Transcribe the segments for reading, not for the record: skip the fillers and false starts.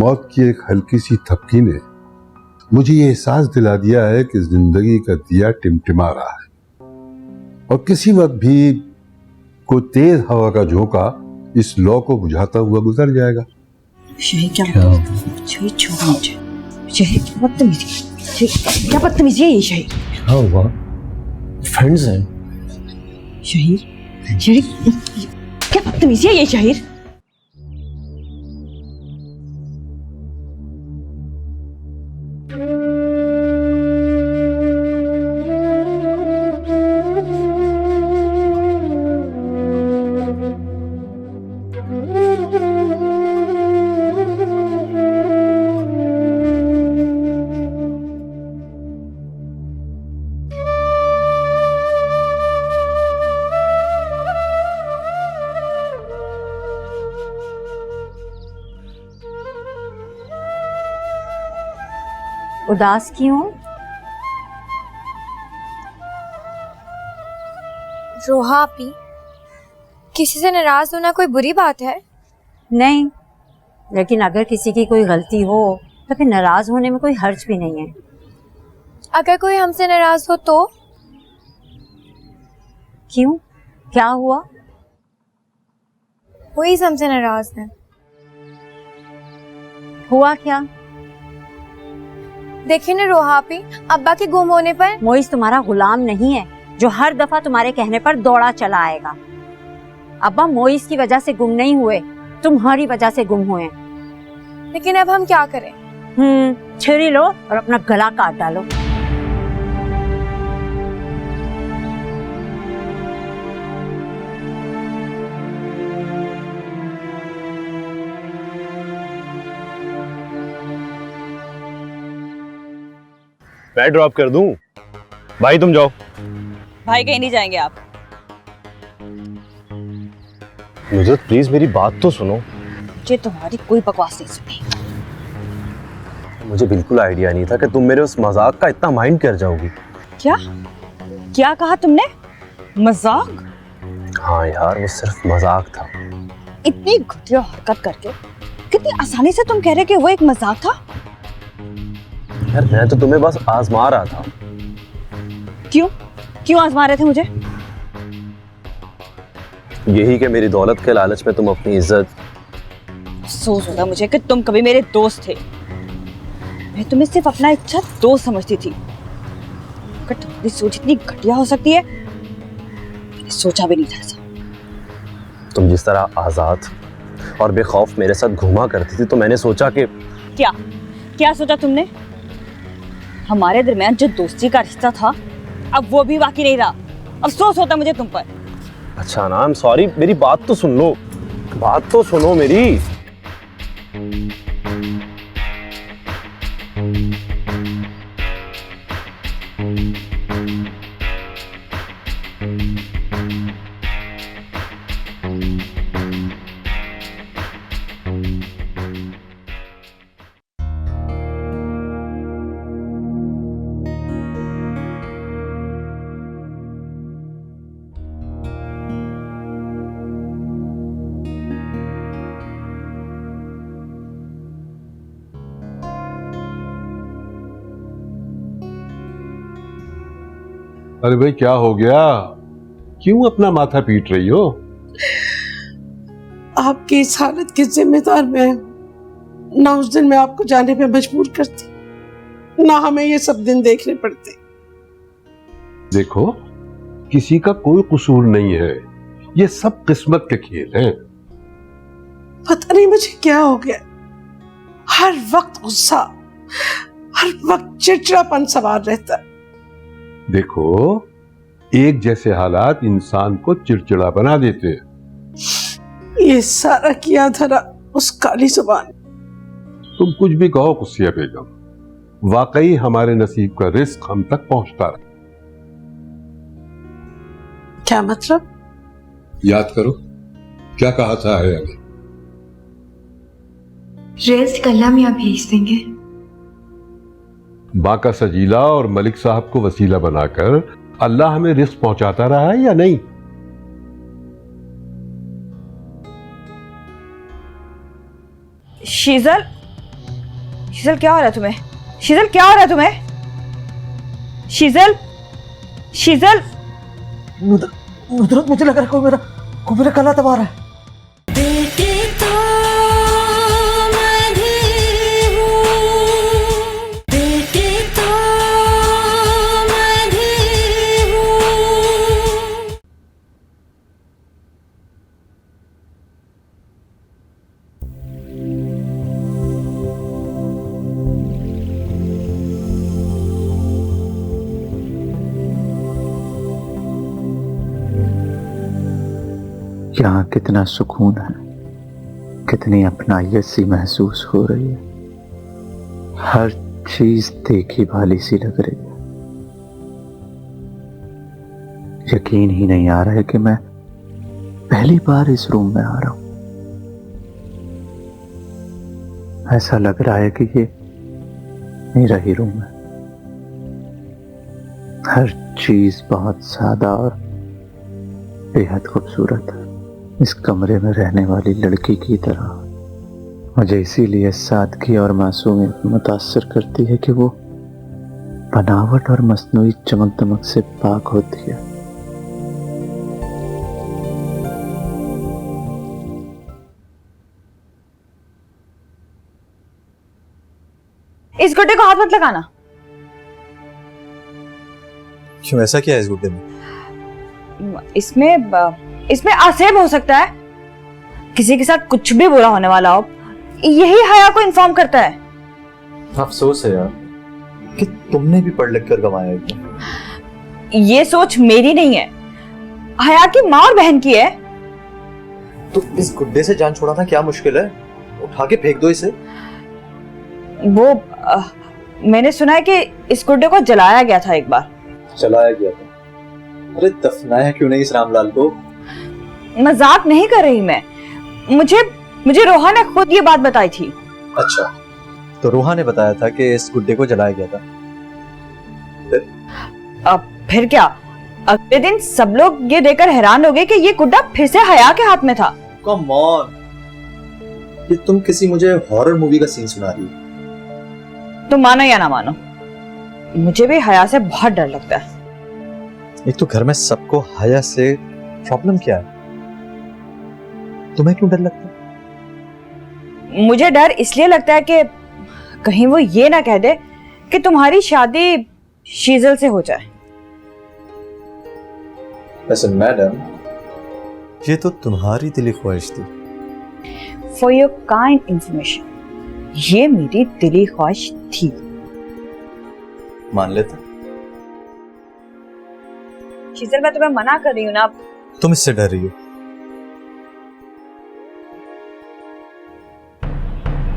मौत की एक हल्की सी थपकी ने मुझे ये एहसास दिला दिया है कि जिंदगी का दिया टिमटिमा रहा है और किसी वक्त भी कोई तेज हवा का झोंका इस लौ को बुझाता हुआ गुजर जाएगा। क्या बदतमीजी है ये शहीर? क्या हुआ? फ्रेंड्स हैं। शहीर क्या बदतमीजी है ये शहीर? उदास क्यों? रोहा आपी, किसी से नाराज होना कोई बुरी बात है? नहीं, लेकिन अगर किसी की कोई गलती हो तो फिर नाराज होने में कोई हर्ज भी नहीं है। अगर कोई हमसे नाराज हो तो? क्यों, क्या हुआ? वही हमसे नाराज है। हुआ क्या? देखिए ना रोहा आपी, अब्बा के गुम होने पर मोइस तुम्हारा गुलाम नहीं है जो हर दफा तुम्हारे कहने पर दौड़ा चला आएगा। अब्बा मोइस की वजह से गुम नहीं हुए, तुम्हारी वजह से गुम हुए। लेकिन अब हम क्या करें? छुरी लो और अपना गला काट डालो। मैं ड्रॉप कर दूं? भाई तुम जाओ। भाई कहीं नहीं जाएंगे आप। मुझे प्लीज मेरी बात तो सुनो। मुझे तुम्हारी कोई बकवास नहीं सुनी। मुझे बिल्कुल आइडिया नहीं था कि तुम मेरे उस मजाक का इतना माइंड कर जाओगी। क्या क्या कहा तुमने? मजाक? हाँ यार, वो सिर्फ मजाक था। इतनी घटिया हरकत करके कितनी आसानी से तुम कह रहे कि वो एक मजाक था? यार मैं तो तुम्हें बस आजमा रहा था। क्यों क्यों आजमा रहे थे मुझे? यही कि मेरी दौलत के लालच में तुम अपनी इज्जत। अफसोस होता मुझे कि तुम कभी मेरे दोस्त थे। मैं तुम्हें सिर्फ अपना अच्छा दोस्त समझती थी। अगर तुम्हारी सोच इतनी घटिया हो सकती है, मैंने सोचा भी नहीं था ऐसा। तुम जिस तरह आजाद और बेखौफ मेरे साथ घूमा करती थी तो मैंने सोचा कि क्या क्या सोचा तुमने? हमारे दरमियान जो दोस्ती का रिश्ता था अब वो भी बाकी नहीं रहा। अफसोस होता मुझे तुम पर। अच्छा ना, आई एम सॉरी। मेरी बात तो सुन लो, बात तो सुनो मेरी। अरे भाई क्या हो गया? क्यों अपना माथा पीट रही हो? आपकी इस हालत की जिम्मेदार मैं हूं। ना उस दिन मैं आपको जाने पे मजबूर करती, ना हमें ये सब दिन देखने पड़ते। देखो, किसी का कोई कसूर नहीं है, ये सब किस्मत के खेल हैं। पता नहीं मुझे क्या हो गया, हर वक्त गुस्सा, हर वक्त चिड़चिड़ापन सवार रहता है। देखो, एक जैसे हालात इंसान को चिड़चिड़ा बना देते हैं। ये सारा किया धरा उस काली जुबान। तुम कुछ भी कहो कुसिया बेगम, वाकई हमारे नसीब का रिस्क हम तक पहुंचता रहा। क्या मतलब? याद करो क्या कहा था आया ने। रेस्ट कल्ला मियां भेज देंगे। बाका सजीला और मलिक साहब को वसीला बनाकर अल्लाह हमें रिस्क पहुंचाता रहा है या नहीं? शीजल, शीजल क्या हो रहा है तुम्हें? शीजल क्या हो रहा है तुम्हें? शीजल, शीजल। नुसरत, मुझे लग रहा है कोई मेरा गला दबा रहा है। यहाँ कितना सुकून है, कितनी अपनाइयत सी महसूस हो रही है। हर चीज देखी भाली सी लग रही है। यकीन ही नहीं आ रहा है कि मैं पहली बार इस रूम में आ रहा हूं। ऐसा लग रहा है कि ये मेरा ही रूम है। हर चीज बहुत सादा और बेहद खूबसूरत है, इस कमरे में रहने वाली लड़की की तरह। मुझे इसीलिए सादगी और मासूमियत मुतासर करती है कि वो बनावट और मस्नूई चमक दमक से पाक होती है। इस गुड्डे को हाथ मत लगाना। क्यों, ऐसा क्या है इस गुड्डे में? इसमें आसेब हो सकता है, किसी के साथ कुछ भी बुरा होने वाला हो, यही हया को इन्फॉर्म करता है। अफसोस है यार कि तुमने भी पढ़ लिख कर कमाया है। ये सोच मेरी नहीं है, हया की माँ और बहन की है। तो इस गुड्डे से जान छुड़ाना क्या मुश्किल है? उठा के फेंक दो इसे। मैंने सुना है कि इस गुड्डे को जलाया गया था एक बार। जलाया गया था? अरे दफनाया क्यों नहीं इस रामलाल को? मजाक नहीं कर रही मैं। मुझे रोहा ने खुद ये बात बताई थी। अच्छा, तो रोहा ने बताया था कि इस गुड्डे को जलाया गया था। फिर क्या, अगले दिन सब लोग ये देखकर हैरान हो गए कि ये गुड्डा फिर से हया के हाथ में था। कम ऑन, ये तुम किसी मुझे हॉरर मूवी का सीन सुना रही हो। तुम मानो या ना मानो, मुझे भी हया से बहुत डर लगता है। एक तो घर में सबको हया से प्रॉब्लम क्या है? तुम्हें क्यों डर लगता है? मुझे डर इसलिए लगता है कि कहीं वो ये ना कह दे कि तुम्हारी शादी शीजल से हो जाए। वैसे मैडम, ये तो तुम्हारी दिली ख्वाहिश थी। फॉर योर काइंड इंफॉर्मेशन, ये मेरी दिली ख्वाहिश थी। मान लेता। शीजल, मैं तुम्हें मना कर रही हूँ ना। तुम इससे डर रही हो?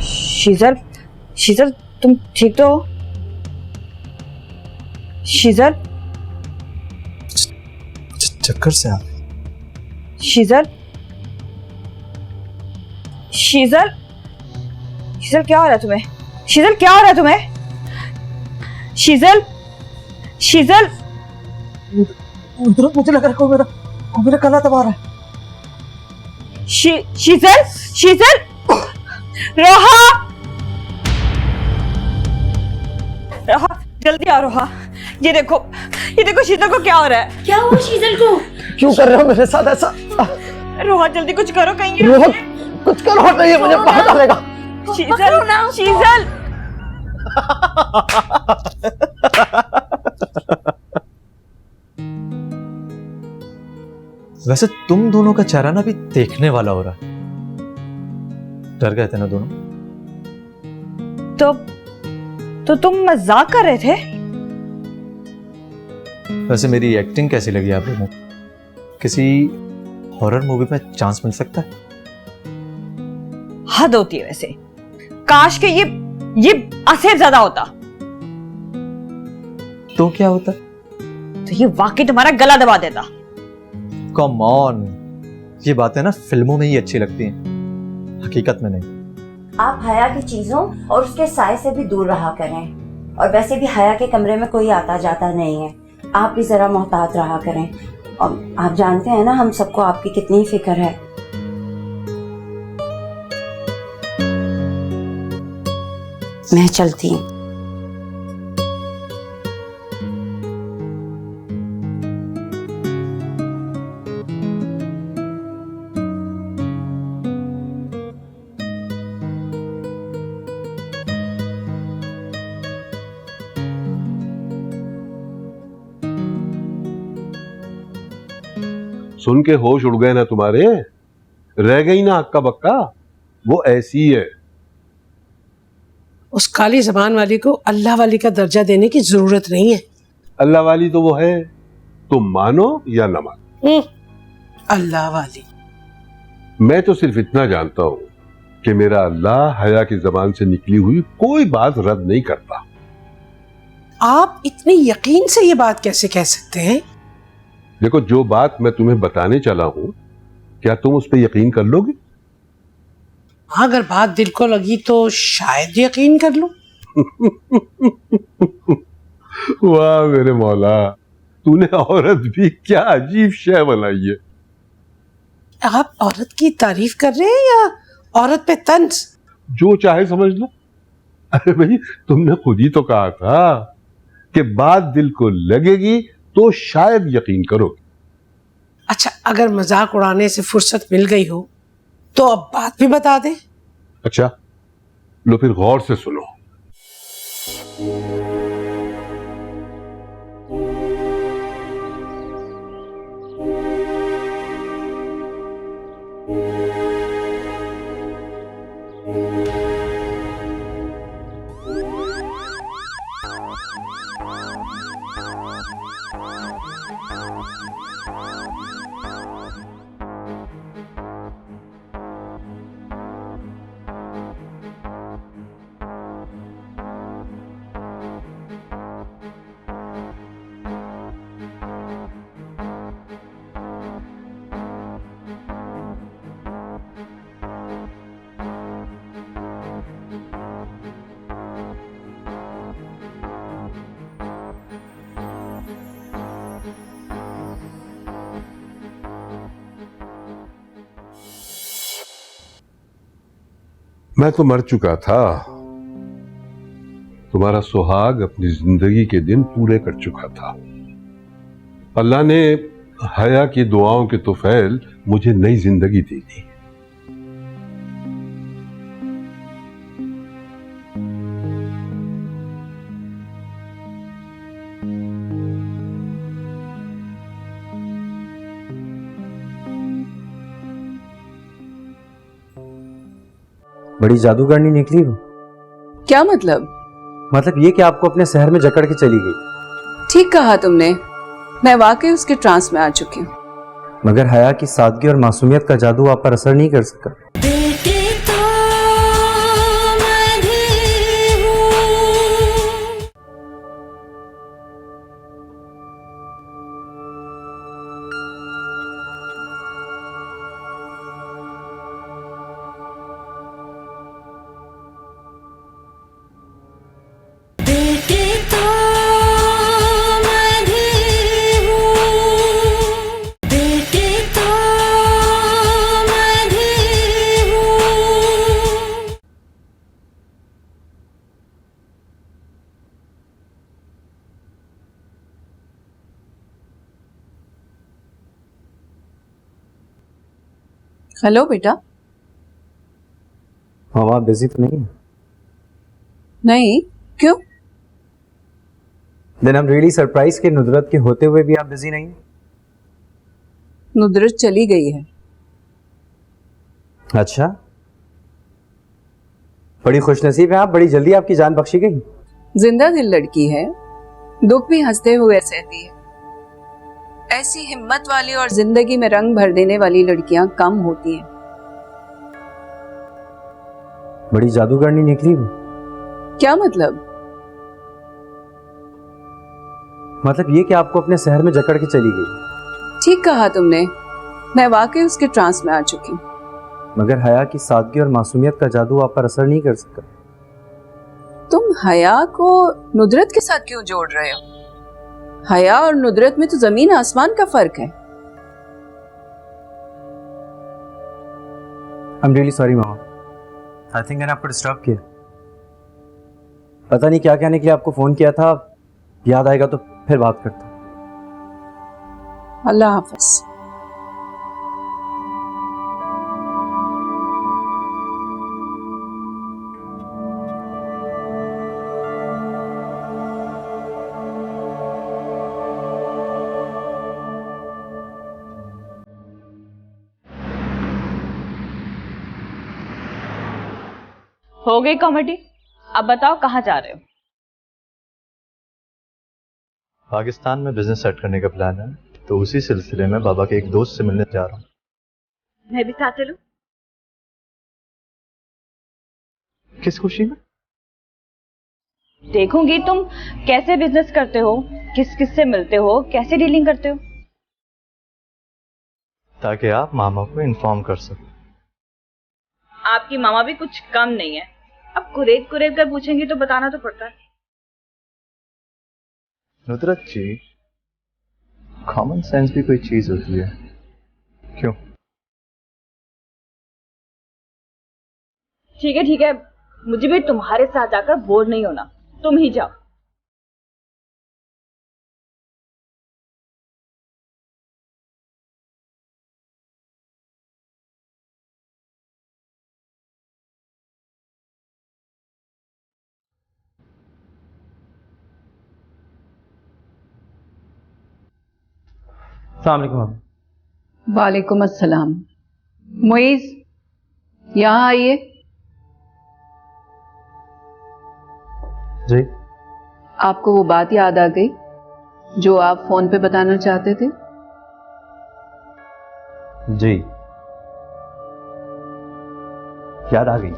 शीजल, शीजल, तुम ठीक तो हो? शीजल, चक्कर से आ। शीजल, शीजल, शीजल क्या हो रहा है तुम्हें? शीजल क्या हो रहा है तुम्हें? शीजल, शीजल। मुझे लग रहा है कोई मेरा गला दबा रहा है। शीजल, शीजल, रोहा, रोहा, जल्दी आओ रोहा। ये देखो शीजल को क्या हो रहा है। क्या हुआ शीजल को? क्यों कर रहे हो मेरे साथ ऐसा? रोहा जल्दी कुछ करो, कहीं रोहा, कुछ करो नहीं, मुझे बाहर डालेगा। शीजल, शीजल। वैसे तुम दोनों का चेहरा ना भी देखने वाला हो रहा है। डर गए थे ना दोनों? तो तुम मजाक कर रहे थे? वैसे मेरी एक्टिंग कैसी लगी आप लोगों को? किसी हॉरर मूवी में चांस मिल सकता है? हद होती है वैसे। काश के ये आसेब ज्यादा होता। तो क्या होता? तो ये वाकई तुम्हारा गला दबा देता। कम ऑन, ये बातें ना फिल्मों में ही अच्छी लगती हैं, हकीकत में नहीं। आप हया की चीजों और उसके साय से भी दूर रहा करें। और वैसे भी हया के कमरे में कोई आता जाता नहीं है, आप भी जरा मोहतात रहा करें। और आप जानते हैं ना हम सबको आपकी कितनी फिक्र है। मैं चलती हूँ। सुन के होश उड़ गए ना तुम्हारे? रह गई ना हक्का बक्का? वो ऐसी है। उस काली जबान वाली को अल्लाह वाली का दर्जा देने की जरूरत नहीं है। अल्लाह वाली तो वो है, तुम मानो या ना मानो। अल्लाह वाली। मैं तो सिर्फ इतना जानता हूं कि मेरा अल्लाह हया की जबान से निकली हुई कोई बात रद्द नहीं करता। आप इतने यकीन से ये बात कैसे कह सकते हैं? देखो, जो बात मैं तुम्हें बताने चला हूं, क्या तुम उस पर यकीन कर लोगे? अगर बात दिल को लगी तो शायद यकीन कर लो। वाह मेरे मौला, तूने औरत भी क्या अजीब शय बनाई है। आप औरत की तारीफ कर रहे हैं या औरत पे तंज? जो चाहे समझ लो। अरे भाई, तुमने खुद ही तो कहा था कि बात दिल को लगेगी तो शायद यकीन करोगे। अच्छा, अगर मजाक उड़ाने से फुर्सत मिल गई हो तो अब बात भी बता दे। अच्छा, लो फिर गौर से सुनो। मैं तो मर चुका था, तुम्हारा सुहाग अपनी जिंदगी के दिन पूरे कर चुका था। अल्लाह ने हया की दुआओं के तुफैल मुझे नई जिंदगी दी थी। बड़ी जादूगरनी निकली वो। क्या मतलब? मतलब ये कि आपको अपने शहर में जकड़ के चली गई। ठीक कहा तुमने, मैं वाकई उसके ट्रांस में आ चुकी हूँ। मगर हया की सादगी और मासूमियत का जादू आप पर असर नहीं कर सका। हेलो बेटा। हाँ, आप बिजी तो नहीं है? नहीं, क्यों? Then I am really surprise कि नुदरत के होते हुए भी आप बिजी नहीं हैं। नुदरत चली गई है। अच्छा, बड़ी खुशनसीब है आप, बड़ी जल्दी आपकी जान बख्शी गई। जिंदा दिल लड़की है, दुख भी हंसते हुए सहती है। ऐसी हिम्मत वाली और जिंदगी में रंग भर देने वाली लड़कियां कम होती हैं। बड़ी जादूगरनी निकली वो। क्या मतलब? मतलब ये कि आपको अपने शहर में जकड़ के चली गई। ठीक कहा तुमने, मैं वाकई उसके ट्रांस में आ चुकी हूँ। मगर हया की सादगी और मासूमियत का जादू आप पर असर नहीं कर सका। तुम हया को नुदरत के साथ क्यों जोड़ रहे हो? हया और नुदरत में तो जमीन आसमान का फर्क है। आई am really sorry mama, I think मैंने आपको डिस्टर्ब किया। पता नहीं क्या कहने के लिए आपको फ़ोन किया था, याद आएगा तो फिर बात करता हूँ। अल्लाह हाफिज। हो गई कॉमेडी, अब बताओ कहाँ जा रहे हो? पाकिस्तान में बिजनेस सेट करने का प्लान है, तो उसी सिलसिले में बाबा के एक दोस्त से मिलने जा रहा हूँ। मैं भी साथ चलूं? किस खुशी में? देखूंगी तुम कैसे बिजनेस करते हो, किस किस से मिलते हो, कैसे डीलिंग करते हो, ताकि आप मामा को इन्फॉर्म कर सको। आपकी मामा भी कुछ कम नहीं है। अब कुरेद कुरेद कर पूछेंगी तो बताना तो पड़ता है। नुदरत जी, कॉमन सेंस भी कोई चीज होती है। क्यों? ठीक है, मुझे भी तुम्हारे साथ जाकर बोर नहीं होना, तुम ही जाओ। अस्सलाम वालेकुम। वालेकुम अस्सलाम। मुइज़, यहाँ आइए। जी। आपको वो बात याद आ गई जो आप फोन पे बताना चाहते थे? जी, याद आ गई,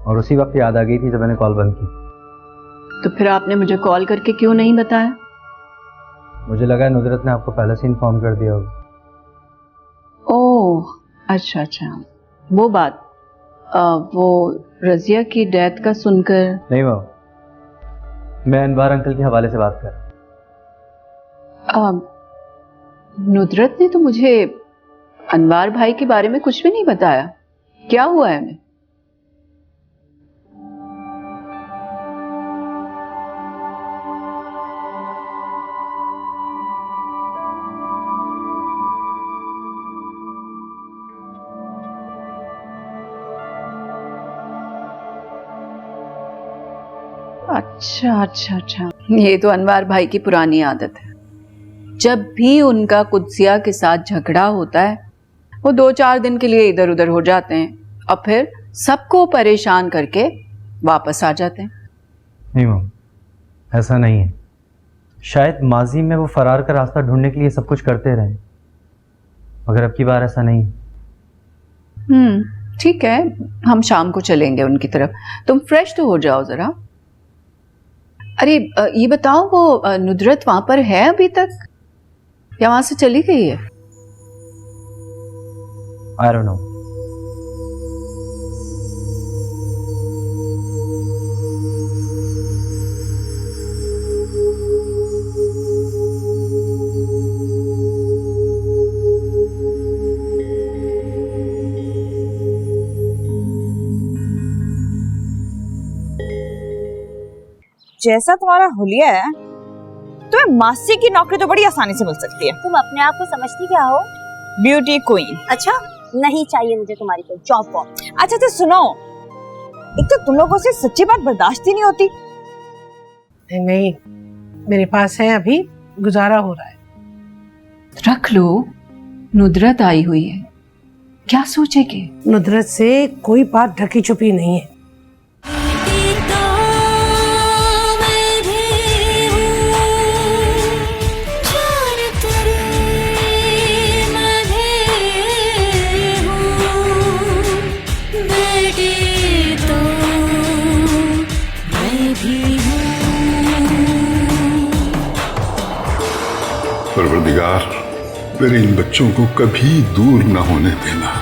और उसी वक्त याद आ गई थी जब मैंने कॉल बंद की। तो फिर आपने मुझे कॉल करके क्यों नहीं बताया? मुझे लगा नुदरत ने आपको पहले से इन्फॉर्म कर दिया होगा। ओह, अच्छा, वो बात। वो रजिया की डेथ का सुनकर। नहीं वो, मैं अनवार अंकल के हवाले से बात कर रहा हूं। नुदरत ने तो मुझे अनवार भाई के बारे में कुछ भी नहीं बताया। क्या हुआ है उन्हें? अच्छा, ये तो अनवार भाई की पुरानी आदत है। जब भी उनका कुद्सिया के साथ झगड़ा होता है, वो 2-4 दिन के लिए इधर उधर हो जाते हैं और फिर सबको परेशान करके वापस आ जाते हैं। नहीं मम, ऐसा नहीं है। शायद माजी में वो फरार का रास्ता ढूंढने के लिए सब कुछ करते रहे, मगर अब की बार ऐसा नहीं। ठीक है, हम शाम को चलेंगे उनकी तरफ। तुम फ्रेश तो हो जाओ जरा। अरे ये बताओ, वो नुदरत वहां पर है अभी तक या वहां से चली गई है? I don't know. जैसा तुम्हारा हुलिया है, तुम्हें मासी की नौकरी तो बड़ी आसानी से मिल सकती है। तुम अपने आप को समझती क्या हो? Beauty queen. अच्छा, नहीं चाहिए मुझे तुम्हारी कोई जॉब वॉब। अच्छा सुनो, एक तो तुम लोगों से सच्ची बात बर्दाश्त ही नहीं होती। नहीं, मेरे पास है, अभी गुजारा हो रहा है। रख लो, नुदरत आई हुई है, क्या सोचेगी? नुदरत से कोई बात ढकी छुपी नहीं है। परवरदिगार, मेरे इन बच्चों को कभी दूर न होने देना।